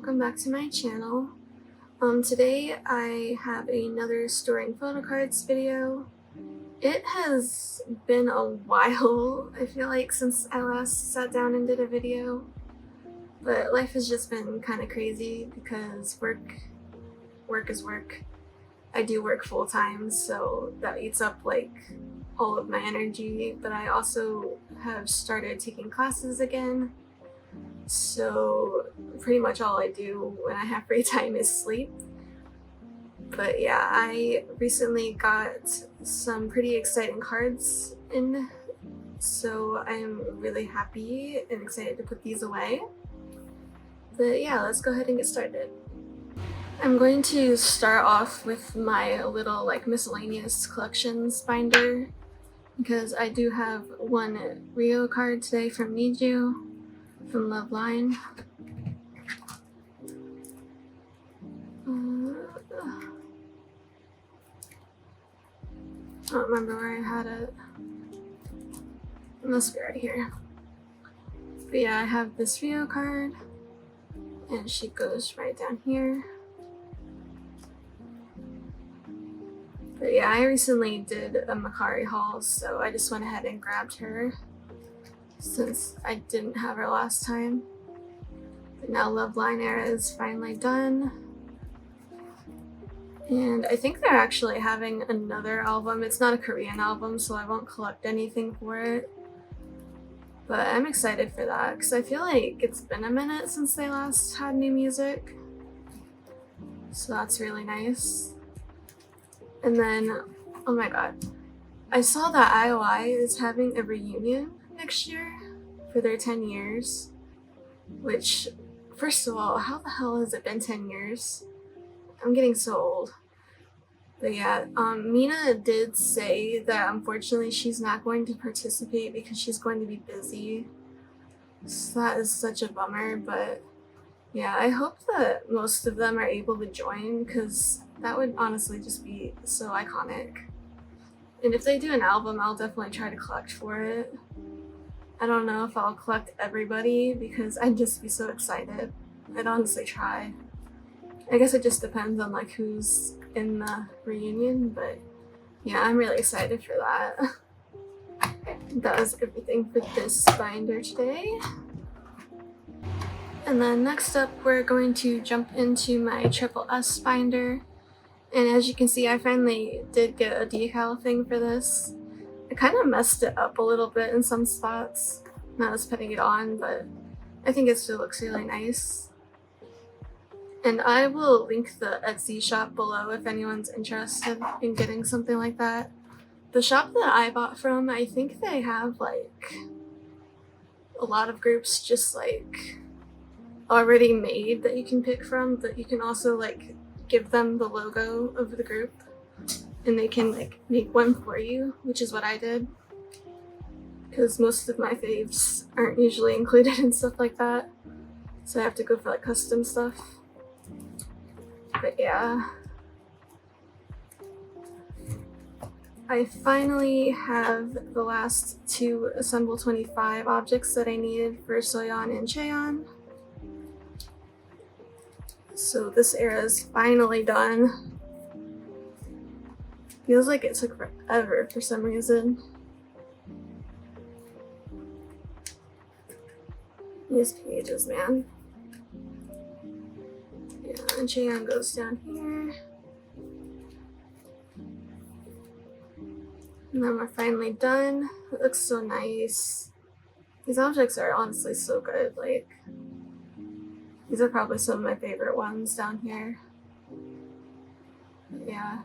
welcome back to my channel. Today I have another storing photocards video. It has been a while, I feel like, since I last sat down and did a video, but life has just been kind of crazy because work is work. I do work full-time, so that eats up like all of my energy, but I also have started taking classes again. So pretty much all I do when I have free time is sleep. But yeah, I recently got some pretty exciting cards in, so I'm really happy and excited to put these away. But yeah, let's go ahead and get started. I'm going to start off with my little like miscellaneous collections binder because I do have one Rio card today from Niziu from Love Line. I don't remember where I had it. It must be right here. But yeah, I have this Rio card and she goes right down here. But yeah, I recently did a Makari haul, so I just went ahead and grabbed her since I didn't have her last time. But now Love Line era is finally done. And I think they're actually having another album. It's not a Korean album, so I won't collect anything for it. But I'm excited for that because I feel like it's been a minute since they last had new music. So that's really nice. And then, oh my god, I saw that IOI is having a reunion next year for their 10 years. Which, first of all, how the hell has it been 10 years? I'm getting so old. But yeah, Mina did say that unfortunately she's not going to participate because she's going to be busy. So that is such a bummer, but yeah, I hope that most of them are able to join because that would honestly just be so iconic. And if they do an album, I'll definitely try to collect for it. I don't know if I'll collect everybody because I'd just be so excited. I'd honestly try. I guess it just depends on like who's in the reunion, but yeah, I'm really excited for that. That was everything for this binder today. And then next up, we're going to jump into my tripleS binder. And as you can see, I finally did get a decal thing for this. I kind of messed it up a little bit in some spots when I was putting it on, but I think it still looks really nice. And I will link the Etsy shop below if anyone's interested in getting something like that. The shop that I bought from, I think they have like a lot of groups just like already made that you can pick from, but you can also like give them the logo of the group and they can like make one for you, which is what I did because most of my faves aren't usually included in stuff like that, so I have to go for like custom stuff. But yeah, I finally have the last two Assemble 25 objects that I needed for Soyeon and Chaeyeon. So this era is finally done. Feels like it took forever for some reason. These pages, man. Yeah, and Chaeyeon goes down here. And then we're finally done. It looks so nice. These objects are honestly so good. Like, these are probably some of my favorite ones down here. Yeah.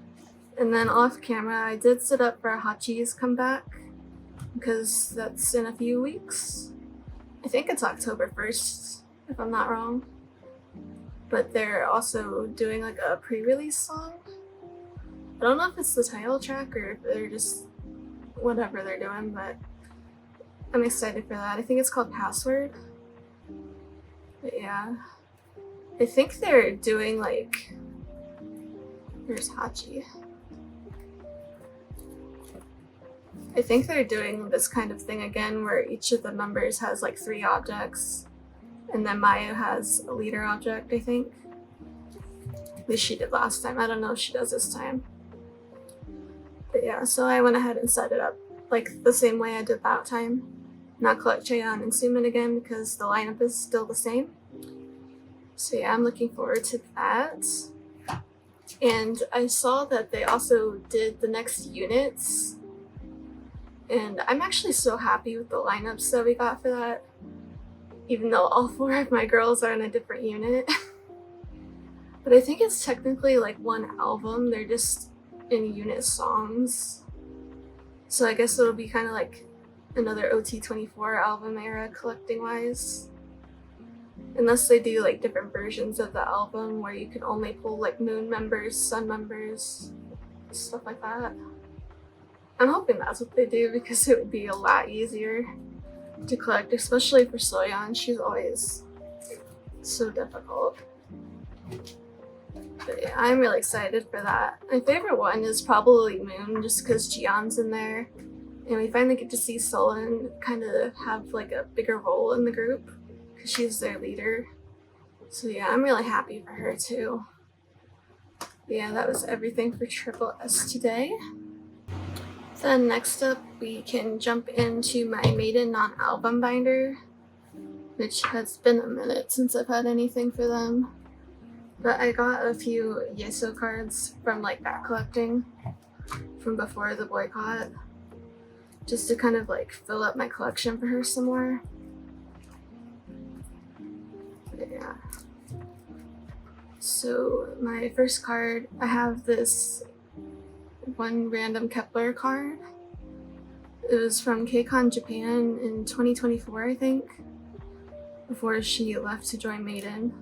And then off camera, I did set up for Hachi's comeback because that's in a few weeks. I think it's October 1st, if I'm not wrong. But they're also doing like a pre-release song. I don't know if it's the title track or if they're just whatever they're doing, but I'm excited for that. I think it's called Password. But yeah, I think they're doing like, where's Hachi? I think they're doing this kind of thing again where each of the members has like 3 objects And then Mayu has a leader object, I think. At least she did last time. I don't know if she does this time. But yeah, so I went ahead and set it up like the same way I did that time. Not collect Cheon and Sumin again because the lineup is still the same. So yeah, I'm looking forward to that. And I saw that they also did the next units. And I'm actually so happy with the lineups that we got for that. Even though all 4 of my girls are in a different unit. But I think it's technically like one album, they're just in unit songs. So I guess it'll be kind of like another OT24 album era collecting wise. Unless they do like different versions of the album where you can only pull like moon members, sun members, stuff like that. I'm hoping that's what they do because it would be a lot easier to collect, especially for Soyeon. She's always so difficult. But yeah, I'm really excited for that. My favorite one is probably Moon, just because Jiyeon's in there. And we finally get to see Solon kind of have like a bigger role in the group, because she's their leader. So yeah, I'm really happy for her too. But yeah, that was everything for tripleS today. Then next up, we can jump into my madein non-album binder, which has been a minute since I've had anything for them. But I got a few leeseo cards from like back collecting from before the boycott, just to kind of like fill up my collection for her some more. But yeah. So my first card, I have this one random Kepler card. It was from KCON Japan in 2024, I think, before she left to join madein.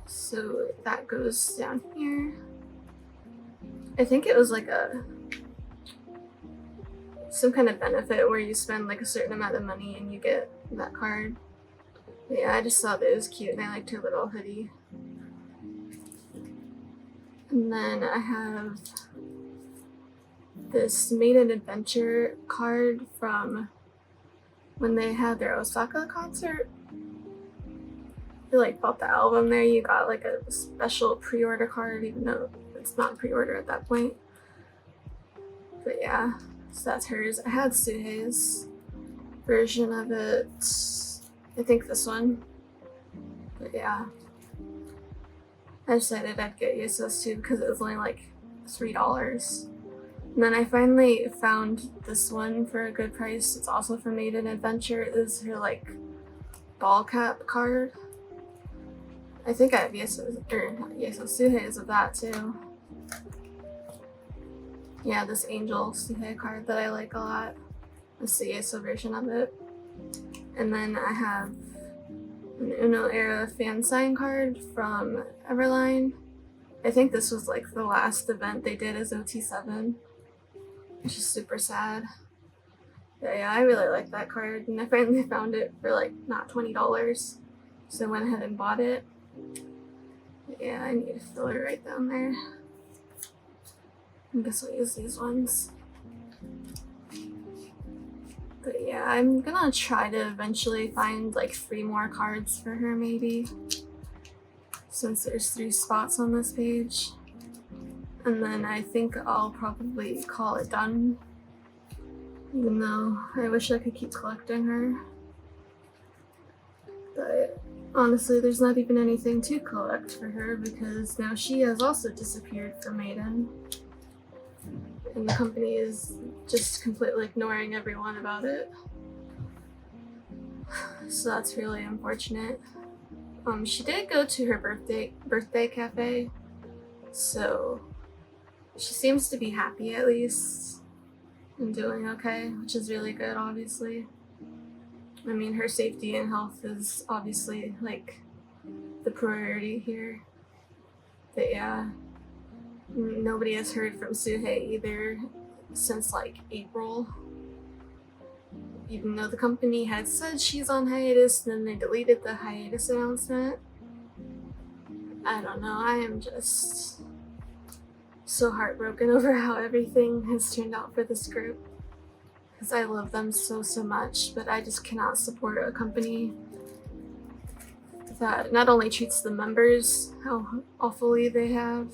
So that goes down here. I think it was like some kind of benefit where you spend like a certain amount of money and you get that card. But yeah, I just thought that it was cute and I liked her little hoodie. And then I have this madein adventure card from when they had their Osaka concert. If you like bought the album there, you got like a special pre-order card, even though it's not pre-order at that point. But yeah, so that's hers. I had Suhei's version of it. I think this one. But yeah, I decided I'd get Yuso's too because it was only like $3. And then I finally found this one for a good price. It's also from madein adventure. It is her like ball cap card. I think I have Suhei's of that too. Yeah, this Angel Suhei card that I like a lot. That's the Yeso version of it. And then I have an Uno era fan sign card from Everline. I think this was like the last event they did as OT7, which is super sad. But yeah, I really like that card, and I finally found it for like not $20, so I went ahead and bought it. But yeah, I need to fill it right down there. I guess I'll use these ones. But yeah, I'm gonna try to eventually find like 3 more cards for her maybe, since there's 3 spots on this page. And then I think I'll probably call it done, even though I wish I could keep collecting her. But honestly, there's not even anything to collect for her because now she has also disappeared from madein. And the company is just completely ignoring everyone about it. So that's really unfortunate. She did go to her birthday cafe, so she seems to be happy at least and doing okay, which is really good, obviously. I mean, her safety and health is obviously like the priority here. But yeah, nobody has heard from Suhei either since like April. Even though the company had said she's on hiatus, and then they deleted the hiatus announcement. I don't know, I am just so heartbroken over how everything has turned out for this group. Because I love them so much, but I just cannot support a company that not only treats the members how awfully they have,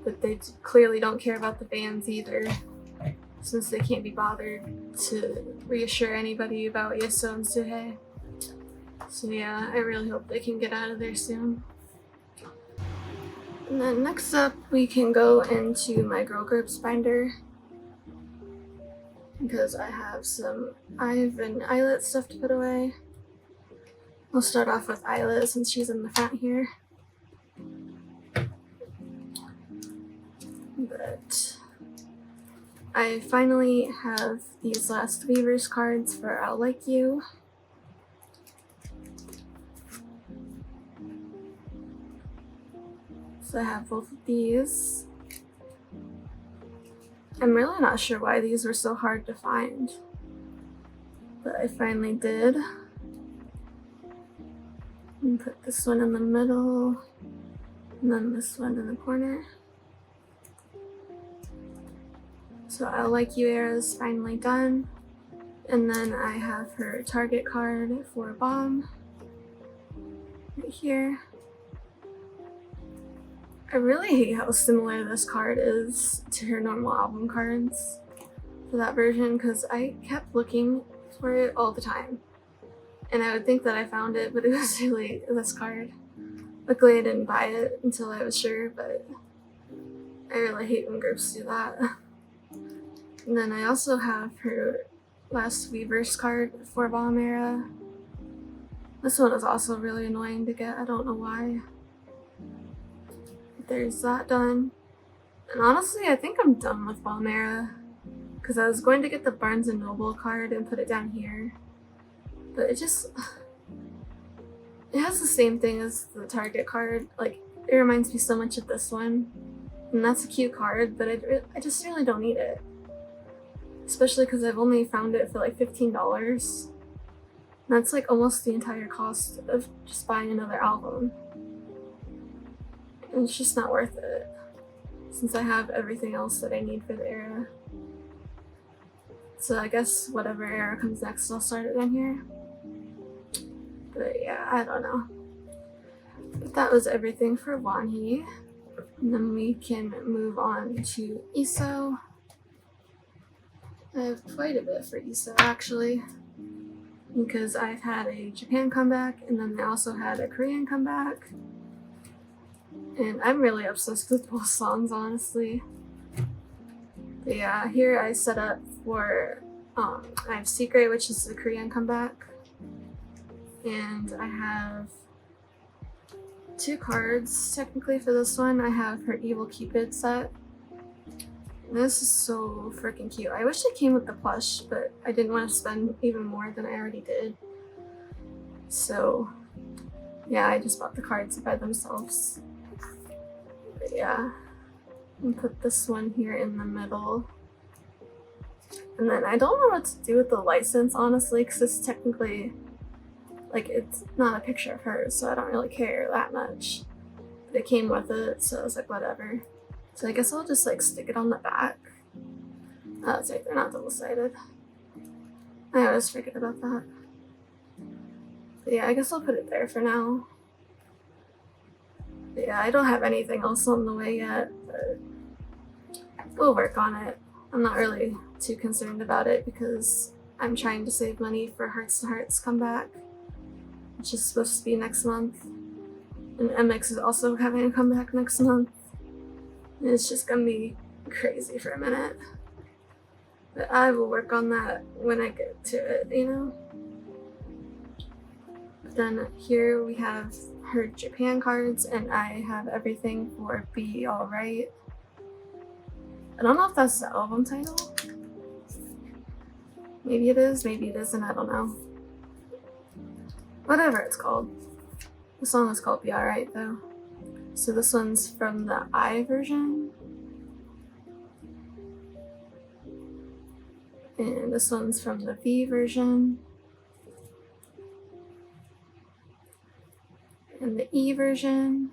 but they clearly don't care about the fans either, since they can't be bothered to reassure anybody about Leeseo and Suhei. So yeah, I really hope they can get out of there soon. And then next up, we can go into my girl groups binder, because I have some Ive and Illit stuff to put away. We'll start off with Illit since she's in the front here. But I finally have these last Weavers cards for I'll Like You. So I have both of these. I'm really not sure why these were so hard to find, but I finally did. And put this one in the middle, and then this one in the corner. So I'll Like You era is finally done. And then I have her target card for Bomb right here. I really hate how similar this card is to her normal album cards for that version, because I kept looking for it all the time. And I would think that I found it, but it was really this card. Luckily I didn't buy it until I was sure, but I really hate when groups do that. And then I also have her last Weavers card for Bomb era. This one is also really annoying to get, I don't know why. But there's that done. And honestly, I think I'm done with Bomb era, because I was going to get the Barnes & Noble card and put it down here. But it has the same thing as the Target card. Like, it reminds me so much of this one. And that's a cute card, but I just really don't need it. Especially because I've only found it for like $15. That's like almost the entire cost of just buying another album. And it's just not worth it, since I have everything else that I need for the era. So I guess whatever era comes next, I'll start it in here. But yeah, I don't know. But that was everything for wonhee. And then we can move on to leeseo. I have quite a bit for leeseo actually, because I've had a Japan comeback and then they also had a Korean comeback. And I'm really obsessed with both songs, honestly. But yeah, here I set up for, I have Secret, which is the Korean comeback. And I have 2 cards, technically, for this one. I have her Evil Cupid set. And this is so freaking cute. I wish it came with the plush, but I didn't want to spend even more than I already did. So, yeah, I just bought the cards by themselves. But yeah, and put this one here in the middle. And then I don't know what to do with the license, honestly, because this is technically, like, it's not a picture of her, so I don't really care that much. But it came with it, so I was like, whatever. So I guess I'll just like stick it on the back. Oh, that's right, they're not double-sided. I always forget about that. But yeah, I guess I'll put it there for now. But yeah, I don't have anything else on the way yet, but we'll work on it. I'm not really too concerned about it because I'm trying to save money for hearts2hearts comeback, which is supposed to be next month. And MX is also having a comeback next month. And it's just gonna be crazy for a minute. But I will work on that when I get to it, you know? Then here we have her Japan cards, and I have everything for Be Alright. I don't know if that's the album title. Maybe it is, maybe it isn't, I don't know. Whatever it's called. The song is called Be Alright though. So this one's from the I version. And this one's from the V version. And the E version.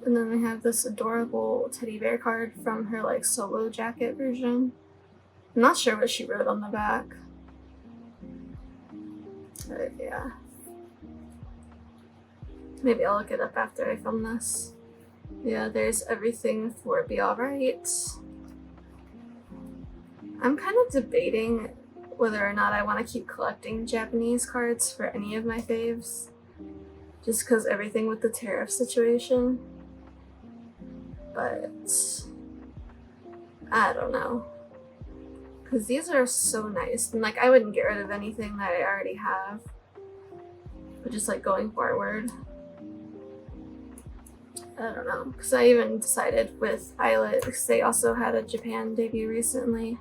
And then we have this adorable teddy bear card from her like solo jacket version. I'm not sure what she wrote on the back. But yeah. Maybe I'll look it up after I film this. Yeah, there's everything for Be Alright. I'm kind of debating whether or not I want to keep collecting Japanese cards for any of my faves. Just because everything with the tariff situation. But I don't know. Because these are so nice. And like, I wouldn't get rid of anything that I already have. But just like going forward. I don't know. Because I even decided with illit, because they also had a Japan debut recently.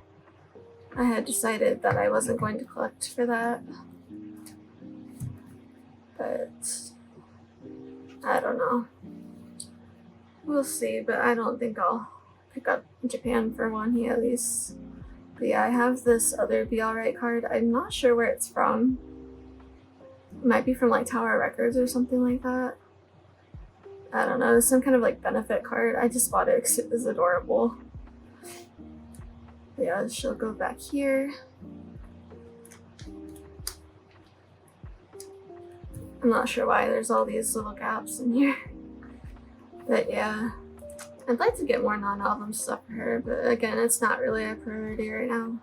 I had decided that I wasn't going to collect for that. But I don't know. We'll see, but I don't think I'll pick up Japan for wonhee at least. But yeah, I have this other Be Alright card. I'm not sure where it's from. It might be from like Tower Records or something like that. I don't know, it's some kind of like benefit card. I just bought it because it was adorable. But yeah, she'll go back here. I'm not sure why there's all these little gaps in here. But yeah, I'd like to get more non-album stuff for her, but again, it's not really a priority right now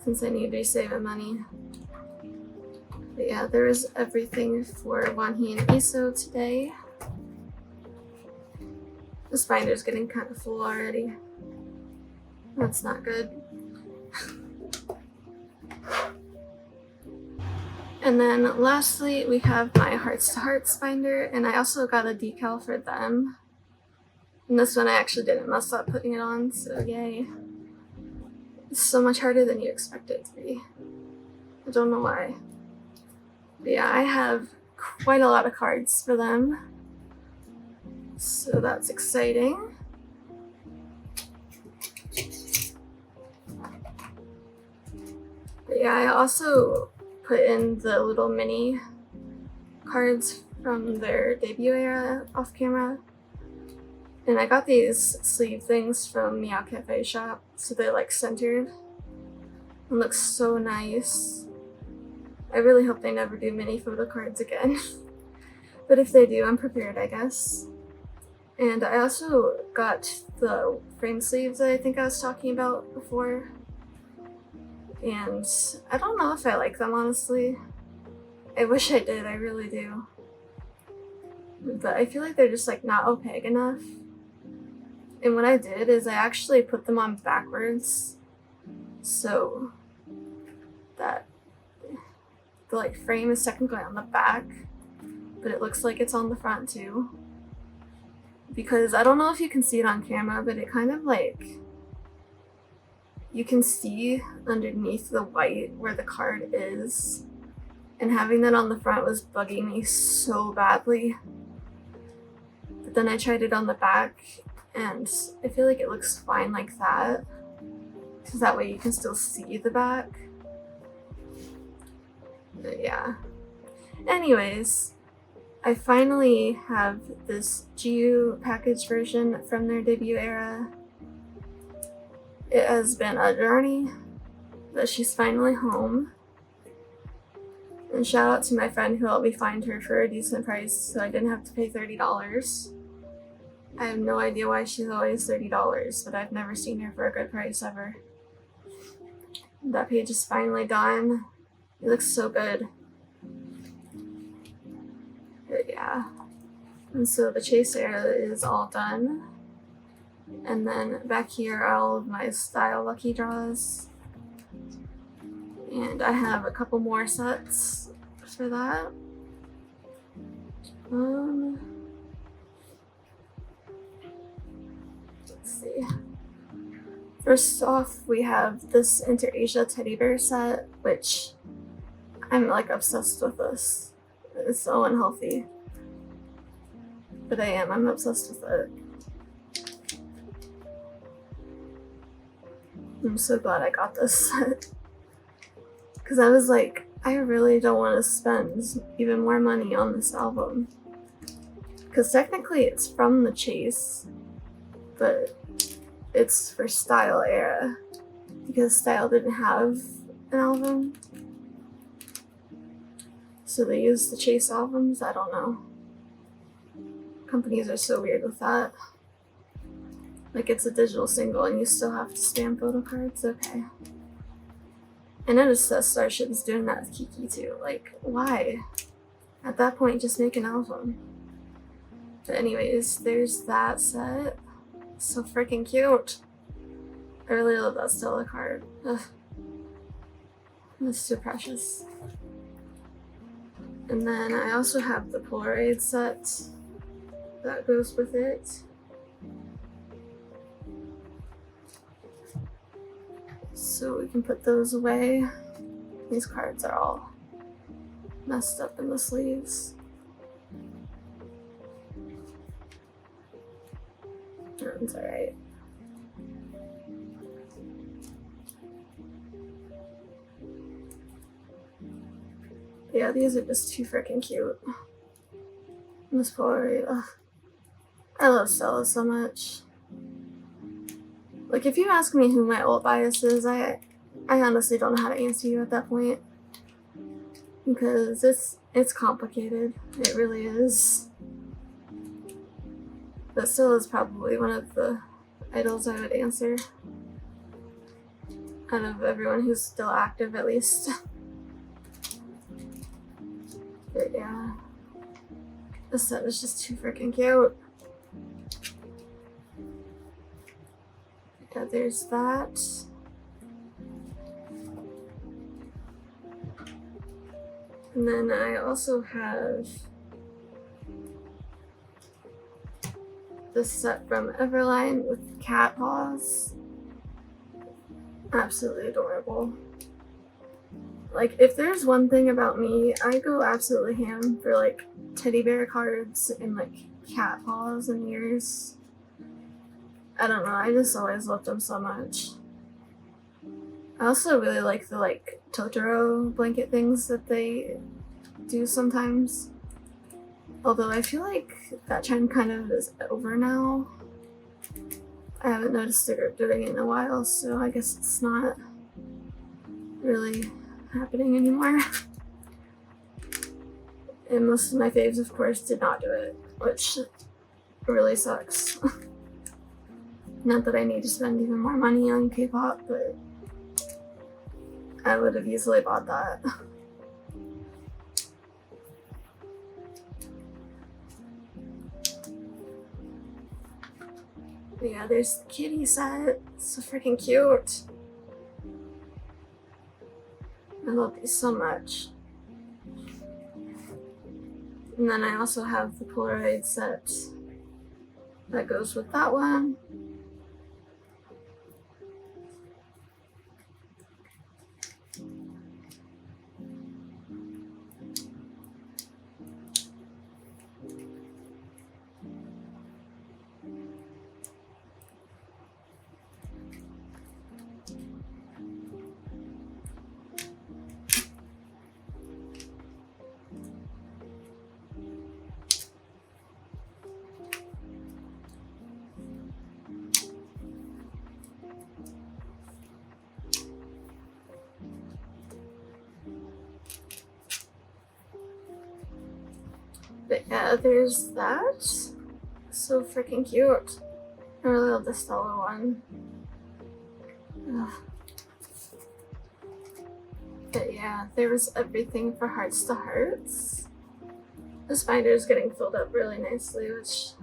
since I need to be saving money. But yeah, there is everything for wonhee and leeseo today. This binder's getting kind of full already. That's not good. And then lastly, we have my hearts2hearts binder, and I also got a decal for them. And this one I actually didn't mess up putting it on, so yay. It's so much harder than you expect it to be. I don't know why. But yeah, I have quite a lot of cards for them. So that's exciting. But yeah, I also put in the little mini cards from their debut era off camera. And I got these sleeve things from Meow Cafe shop, so they're like centered and look so nice. I really hope they never do mini photo cards again. But if they do, I'm prepared, I guess. And I also got the frame sleeves that I think I was talking about before. And I don't know if I like them, honestly. I wish I did, I really do. But I feel like they're just like not opaque enough. And what I did is I actually put them on backwards so that the like frame is technically on the back, but it looks like it's on the front too. Because I don't know if you can see it on camera, but it kind of like, you can see underneath the white where the card is. And having that on the front was bugging me so badly. But then I tried it on the back and I feel like it looks fine like that. Because that way you can still see the back. But yeah. Anyways, I finally have this niziu package version from their debut era. It has been a journey, but she's finally home. And shout out to my friend who helped me find her for a decent price so I didn't have to pay $30. I have no idea why she's always $30, but I've never seen her for a good price ever. That page is finally done. It looks so good. But yeah. And so the chase area is all done. And then back here are all of my style lucky draws. And I have a couple more sets for that. Let's see. First off, we have this Inter-Asia teddy bear set, which I'm like obsessed with this. It's so unhealthy. But I'm obsessed with it. I'm so glad I got this set. Because I was like, I really don't want to spend even more money on this album. Because technically it's from the Chase, but it's for Style era. Because Style didn't have an album. So they use the Chase albums? I don't know. Companies are so weird with that. Like, it's a digital single and you still have to stamp photocards? Okay. I noticed that Starship is doing that with Kiki too. Like, why? At that point, just make an album. But anyways, there's that set. So freaking cute. I really love that Stella card. Ugh. It's so precious. And then I also have the Polaroid set that goes with it. So we can put those away. These cards are all messed up in the sleeves. That's alright. Yeah, these are just too freaking cute. This Polaroid, ugh. I love Stella so much. Like, if you ask me who my alt bias is, I honestly don't know how to answer you at that point. Because it's complicated. It really is. But Stella is probably one of the idols I would answer. Out of everyone who's still active, at least. But yeah. This set is just too freaking cute. Yeah, there's that. And then I also have this set from Everline with cat paws. Absolutely adorable. Like, if there's one thing about me, I go absolutely ham for like teddy bear cards and like cat paws and ears. I don't know, I just always loved them so much. I also really like the like Totoro blanket things that they do sometimes. Although I feel like that trend kind of is over now. I haven't noticed a group doing it in a while, so I guess it's not really happening anymore. And most of my faves, of course, did not do it, which really sucks. Not that I need to spend even more money on K-pop, but I would have easily bought that. But yeah, there's the kitty set. It's so freaking cute. I love these so much. And then I also have the Polaroid set that goes with that one. But yeah, there's that. So freaking cute. I really love the Stella one. Ugh. But yeah, there was everything for Hearts to Hearts. This binder is getting filled up really nicely, which is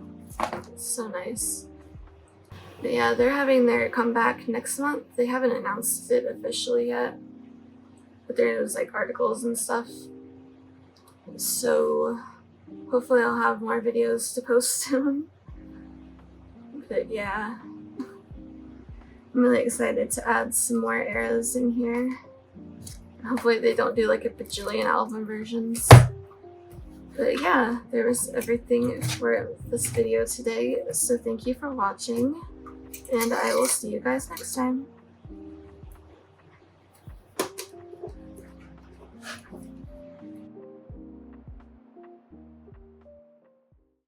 so nice. But yeah, they're having their comeback next month. They haven't announced it officially yet, but there's like articles and stuff. So hopefully I'll have more videos to post soon. But yeah, I'm really excited to add some more eras in here. Hopefully they don't do like a bajillion album versions. But yeah, there was everything for this video today. So thank you for watching, and I will see you guys next time.